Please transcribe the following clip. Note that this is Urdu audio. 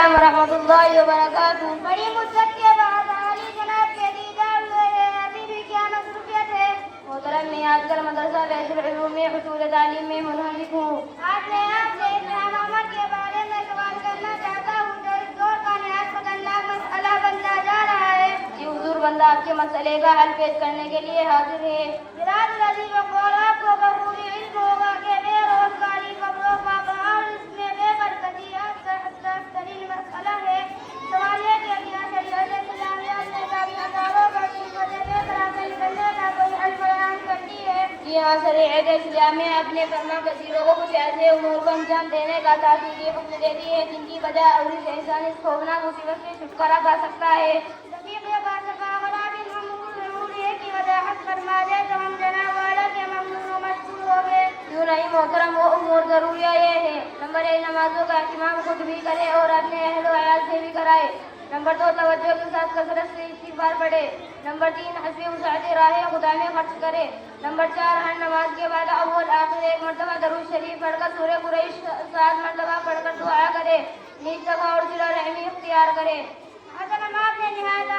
ورحمۃ اللہ وبرکاتہ. بڑی مدت کے بعد عالی جناب کے دیدار ہوئے ہیں. ابھی بھی کیا مصروفیت ہے؟ محترم میں آج کل مدرسہ بیت العلوم میں حصول تعلیم میں منہمک ہوں. آج میں آپ سے اسلام آمد کے بارے میں سوال کرنا چاہتا ہوں جو اس دور کا نہایت خطرناک مسئلہ بنتا جا رہا ہے. جی حضور، بندہ آپ کے مسئلے کا حل پیش کرنے کے لیے حاضر ہے. برادر عزیز و قول، آپ کو بخوبی علم ہوگا کہ بے روزگاری قبروں کا بہار اس میں بے برکتی حساس ترین مسئلہ ہے. سوال یہ کہ کیا شریعت اسلامیہ نے کبھی ہزاروں بچوں کو بے قرار سے نکلنے کا کوئی حل بیان کرتی ہے؟ جی ہاں، شریعت اسلامیہ اپنے فرما بصیروں کو کچھ ایسے امور کو انجام دینے کا تاکیدی حکم دیتی ہے جن کی وجہ اور اس انسان اس خوفناک مصیبت سے چھٹکارا پا سکتا ہے. صدیق باصفا غلام محمود کی وضاحت فرما دے تو ہم جناب والا کے ممنون و مشکور ہو گئے. کیوں نہیں محترم، وہ امور ضروریہ یہ ہے: نمبر 1، نمازوں کا اہتمام خود بھی کرے اور اپنے اہل و عیال سے بھی کرائے. نمبر 2، توجہ کے ساتھ کثرت سے استغفار پڑھے. نمبر 3، حسب وسعت راہ خدا میں خرچ کرے. نمبر 4، ہر نماز کے بعد اول آخر 1 مرتبہ درود شریف پڑھ کر سورہ قریش 7 مرتبہ پڑھ کر دعا کرے. نیک جگہ اور صلہ رحمی اختیار کرے. حسن، آپ نے نہایت